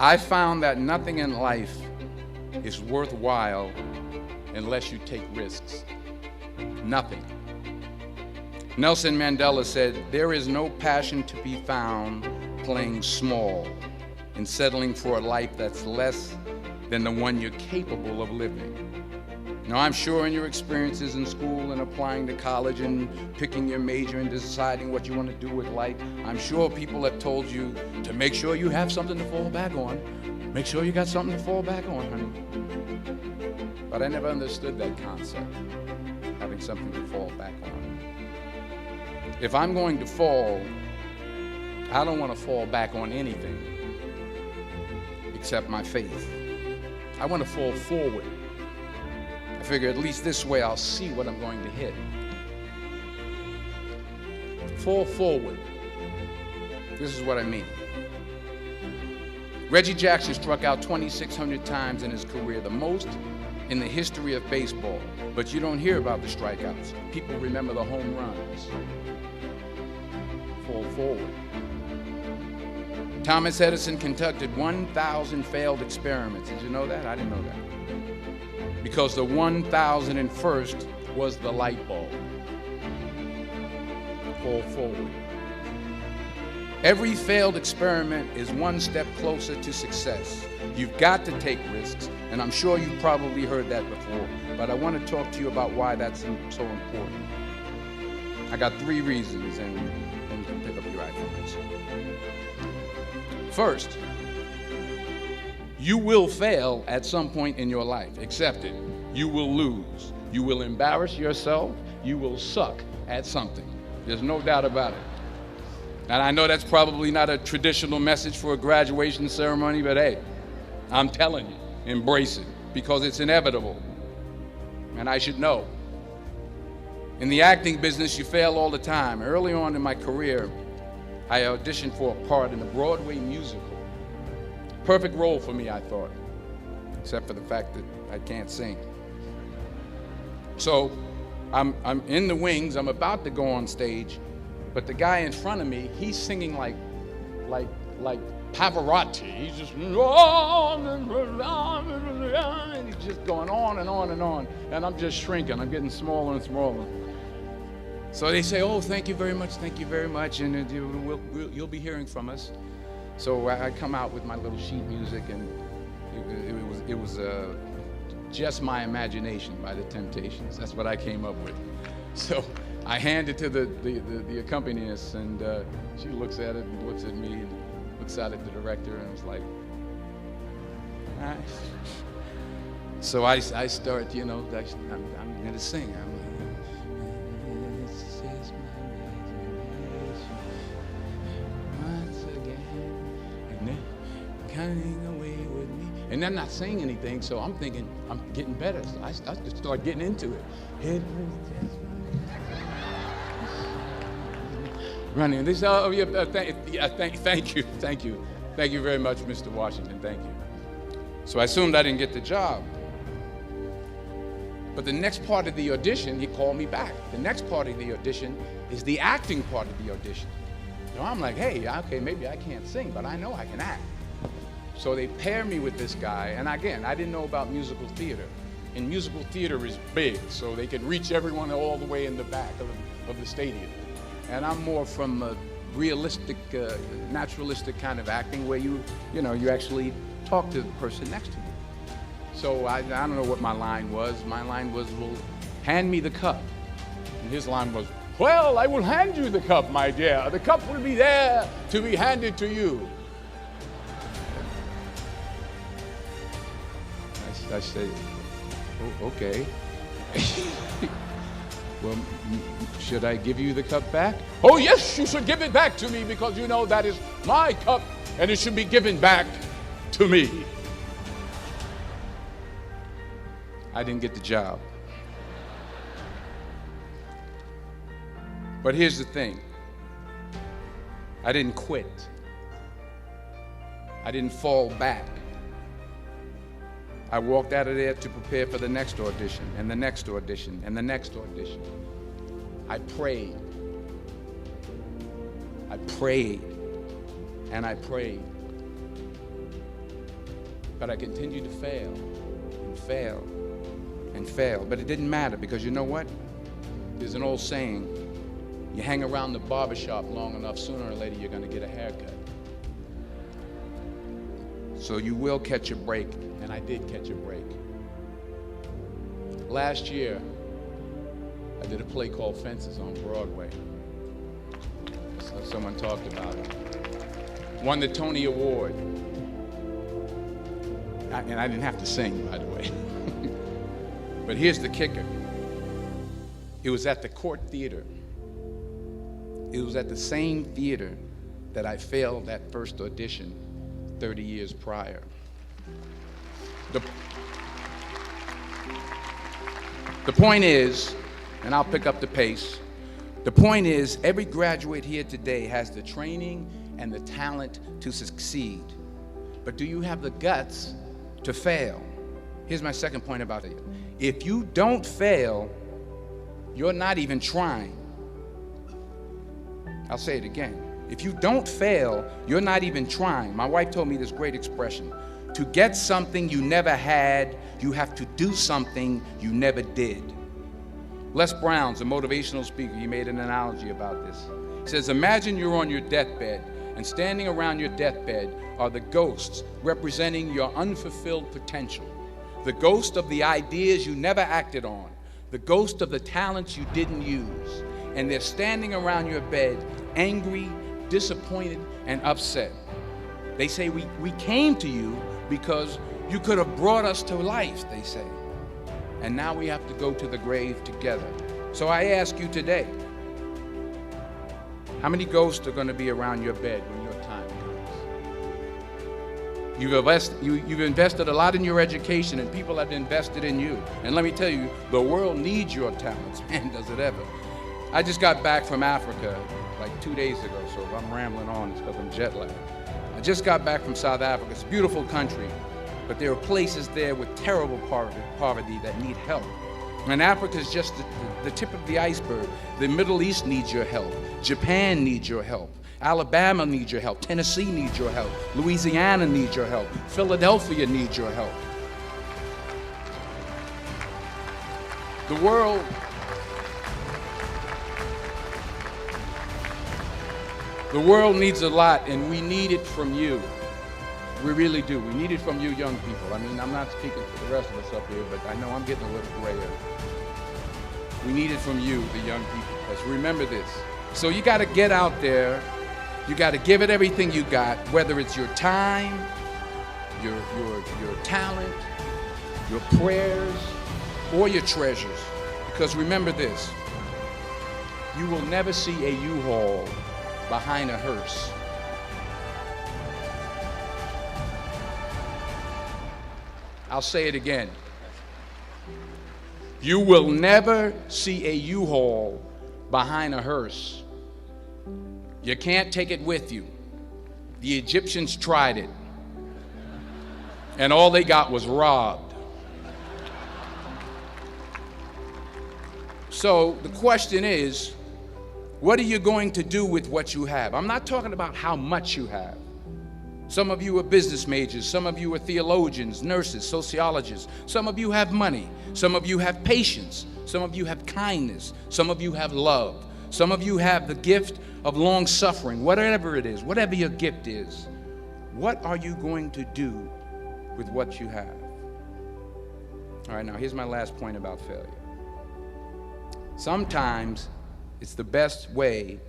I found that nothing in life is worthwhile unless you take risks. Nothing. Nelson Mandela said, "There is no passion to be found playing small and settling for a life that's less than the one you're capable of living." Now, I'm sure in your experiences in school and applying to college and picking your major and deciding what you want to do with life, I'm sure people have told you to make sure you have something to fall back on. Make sure you got something to fall back on, honey. But I never understood that concept, having something to fall back on. If I'm going to fall, I don't want to fall back on anything except my faith. I want to fall forward. I figure at least this way I'll see what I'm going to hit. Fall forward. This is what I mean. Reggie Jackson struck out 2,600 times in his career, the most in the history of baseball. But you don't hear about the strikeouts. People remember the home runs. Fall forward. Thomas Edison conducted 1,000 failed experiments. Did you know that? I didn't know that. Because the 1,001st was the light bulb. Fall forward. Every failed experiment is one step closer to success. You've got to take risks, and I'm sure you've probably heard that before, but I want to talk to you about why that's so important. I got 3 reasons, and you can pick up your iPhones. First, you will fail at some point in your life. Accept it. You will lose. You will embarrass yourself. You will suck at something. There's no doubt about it. And I know that's probably not a traditional message for a graduation ceremony, but hey, I'm telling you, embrace it, because it's inevitable. And I should know. In the acting business, you fail all the time. Early on in my career, I auditioned for a part in a Broadway musical. Perfect role for me, I thought, except for the fact that I can't sing. So I'm in the wings, I'm about to go on stage, but the guy in front of me, he's singing like Pavarotti. He's just and he's just going on and on and on, and I'm just shrinking. I'm getting smaller and smaller. So they say, "Oh, thank you very much, and you'll be hearing from us." So I come out with my little sheet music, and it was Just My Imagination by the Temptations. That's what I came up with. So I hand it to the accompanist, and she looks at it and looks at me and looks out at the director, and was like, all right. So I start, I'm going to sing. I'm like, it's just my imagination once again, and they're coming away with me. And I'm not saying anything, so I'm thinking I'm getting better. So I just start getting into it. It was just running. This, thank you very much, Mr. Washington. Thank you. So I assumed I didn't get the job. But the next part of the audition, he called me back. The next part of the audition is the acting part of the audition. So I'm like, hey, okay, maybe I can't sing, but I know I can act. So they pair me with this guy, and again, I didn't know about musical theater. And musical theater is big, so they can reach everyone all the way in the back of the stadium. And I'm more from a realistic, naturalistic kind of acting where you actually talk to the person next to you. So I don't know what my line was. My line was, well, hand me the cup. And his line was, well, I will hand you the cup, my dear. The cup will be there to be handed to you. I said, oh, okay. Well, should I give you the cup back? Oh, yes, you should give it back to me, because you know that is my cup and it should be given back to me. I didn't get the job. But here's the thing. I didn't quit. I didn't fall back. I walked out of there to prepare for the next audition, and the next audition, and the next audition. I prayed. I prayed, and I prayed. But I continued to fail and fail and fail. But it didn't matter, because you know what? There's an old saying, you hang around the barbershop long enough, sooner or later you're going to get a haircut. So you will catch a break, and I did catch a break. Last year, I did a play called Fences on Broadway. So someone talked about it. Won the Tony Award. And I didn't have to sing, by the way. But here's the kicker. It was at the Court Theater. It was at the same theater that I failed that first audition 30 years prior. The point is, and I'll pick up the pace, the point is, every graduate here today has the training and the talent to succeed. But do you have the guts to fail? Here's my second point about it. If you don't fail, you're not even trying. I'll say it again. If you don't fail, you're not even trying. My wife told me this great expression. To get something you never had, you have to do something you never did. Les Brown's a motivational speaker. He made an analogy about this. He says, imagine you're on your deathbed, and standing around your deathbed are the ghosts representing your unfulfilled potential. The ghost of the ideas you never acted on. The ghost of the talents you didn't use. And they're standing around your bed, angry, disappointed, and upset. They say, we came to you because you could have brought us to life, they say. And now we have to go to the grave together. So I ask you today, how many ghosts are going to be around your bed when your time comes? You've invested a lot in your education, and people have invested in you. And let me tell you, the world needs your talents. Man, does it ever. I just got back from Africa like 2 days ago, so if I'm rambling on, it's because I'm jet lagged. I just got back from South Africa. It's a beautiful country, but there are places there with terrible poverty that need help. And Africa is just the tip of the iceberg. The Middle East needs your help. Japan needs your help. Alabama needs your help. Tennessee needs your help. Louisiana needs your help. Philadelphia needs your help. The world needs a lot, and we need it from you. We really do. We need it from you young people. I mean, I'm not speaking for the rest of us up here, but I know I'm getting a little grayer. We need it from you, the young people. Because remember this. So you got to get out there. You got to give it everything you got, whether it's your time, your talent, your prayers, or your treasures. Because remember this. You will never see a U-Haul behind a hearse. I'll say it again. You will never see a U-Haul behind a hearse. You can't take it with you. The Egyptians tried it, and all they got was robbed. So the question is, what are you going to do with what you have? I'm not talking about how much you have. Some of you are business majors. Some of you are theologians, nurses, sociologists. Some of you have money. Some of you have patience. Some of you have kindness. Some of you have love. Some of you have the gift of long suffering. Whatever it is, whatever your gift is, what are you going to do with what you have? All right, now here's my last point about failure. Sometimes it's the best way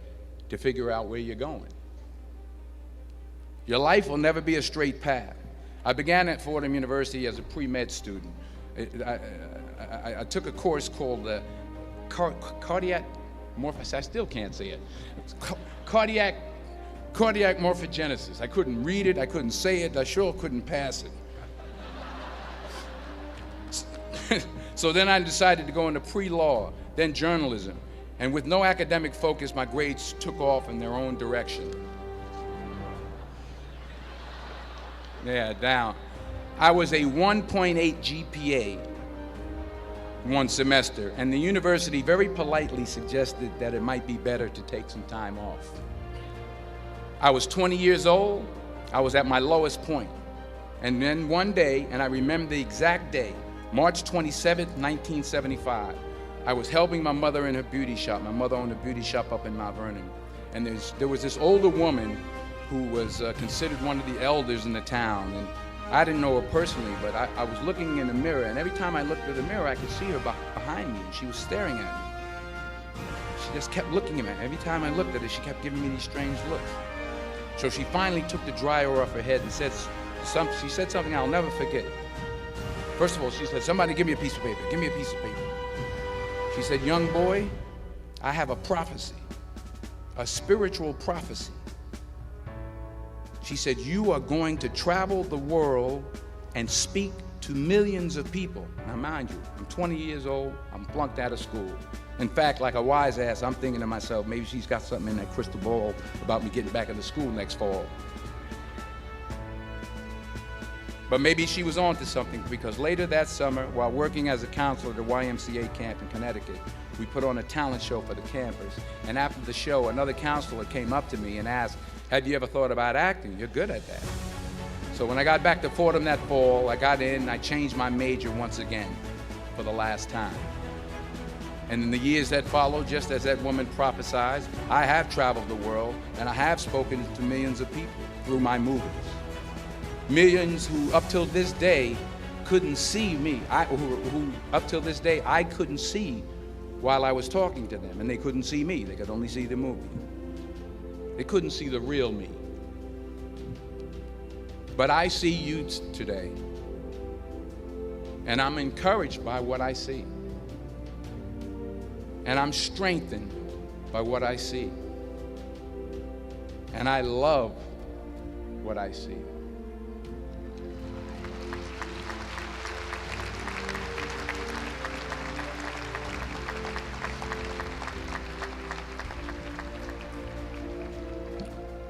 to figure out where you're going. Your life will never be a straight path. I began at Fordham University as a pre-med student. I took a course called cardiac morphogenesis. I still can't say it. Cardiac morphogenesis. I couldn't read it. I couldn't say it. I sure couldn't pass it. So then I decided to go into pre-law, then journalism. And with no academic focus, my grades took off in their own direction. Yeah, down. I was a 1.8 GPA one semester, and the university very politely suggested that it might be better to take some time off. I was 20 years old. I was at my lowest point. And then one day, and I remember the exact day, March 27th, 1975, I was helping my mother in her beauty shop. My mother owned a beauty shop up in Mount Vernon. And there was this older woman who was considered one of the elders in the town. And I didn't know her personally, but I was looking in the mirror, and every time I looked at the mirror, I could see her behind me, and she was staring at me. She just kept looking at me. Every time I looked at her, she kept giving me these strange looks. So she finally took the dryer off her head and she said something I'll never forget. First of all, she said, "Somebody give me a piece of paper. Give me a piece of paper." She said, "Young boy, I have a prophecy, a spiritual prophecy." She said, "You are going to travel the world and speak to millions of people." Now, mind you, I'm 20 years old. I'm flunked out of school. In fact, like a wise ass, I'm thinking to myself, maybe she's got something in that crystal ball about me getting back into school next fall. But maybe she was on to something, because later that summer, while working as a counselor at the YMCA camp in Connecticut, we put on a talent show for the campers. And after the show, another counselor came up to me and asked, "Have you ever thought about acting? You're good at that." So when I got back to Fordham that fall, I got in and I changed my major once again for the last time. And in the years that followed, just as that woman prophesied, I have traveled the world and I have spoken to millions of people through my movies. Millions who up till this day couldn't see me, who up till this day I couldn't see while I was talking to them, and they couldn't see me, they could only see the movie. They couldn't see the real me. But I see you today, and I'm encouraged by what I see. And I'm strengthened by what I see. And I love what I see.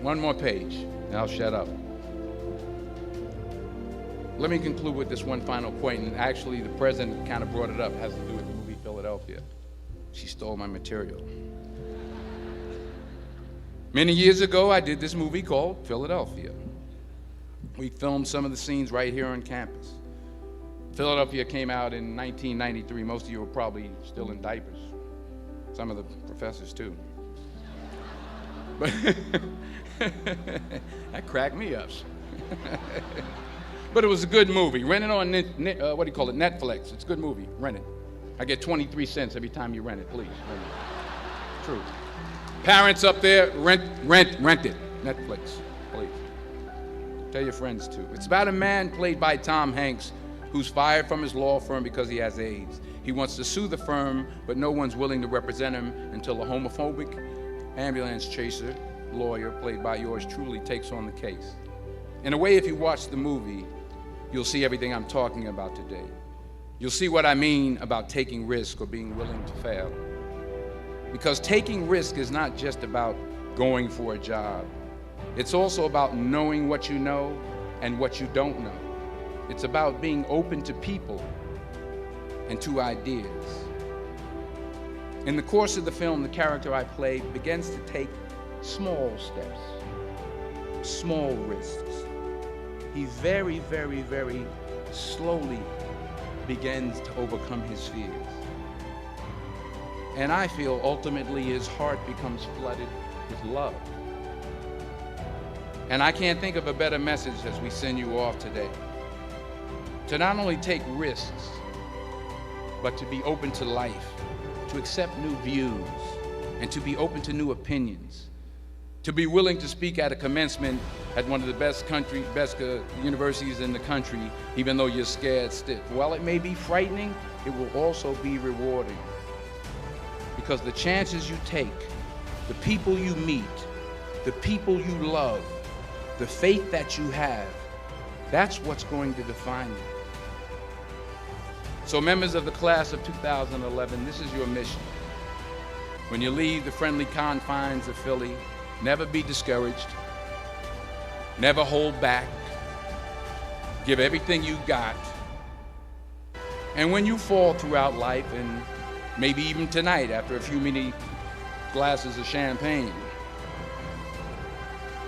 One more page, and I'll shut up. Let me conclude with this one final point, and actually the president kind of brought it up. It has to do with the movie Philadelphia. She stole my material. Many years ago, I did this movie called Philadelphia. We filmed some of the scenes right here on campus. Philadelphia came out in 1993. Most of you were probably still in diapers. Some of the professors too. But that cracked me up. But it was a good movie. Rent it on Netflix. It's a good movie. Rent it. I get 23 cents every time you rent it. Please, rent it. True. Parents up there, rent it. Netflix, please. Tell your friends too. It's about a man played by Tom Hanks who's fired from his law firm because he has AIDS. He wants to sue the firm, but no one's willing to represent him until a homophobic ambulance chaser lawyer, played by yours truly, takes on the case. In a way, if you watch the movie, you'll see everything I'm talking about today. You'll see what I mean about taking risk or being willing to fail. Because taking risk is not just about going for a job. It's also about knowing what you know and what you don't know. It's about being open to people and to ideas. In the course of the film, the character I play begins to take small steps, small risks. He very, very, very slowly begins to overcome his fears. And I feel ultimately his heart becomes flooded with love. And I can't think of a better message as we send you off today. To not only take risks, but to be open to life, to accept new views, and to be open to new opinions. To be willing to speak at a commencement at one of the best universities in the country, even though you're scared stiff. While it may be frightening, it will also be rewarding. Because the chances you take, the people you meet, the people you love, the faith that you have, that's what's going to define you. So members of the class of 2011, this is your mission. When you leave the friendly confines of Philly, never be discouraged, never hold back, give everything you got. And when you fall throughout life, and maybe even tonight after a few many glasses of champagne,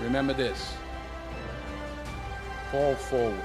remember this: fall forward.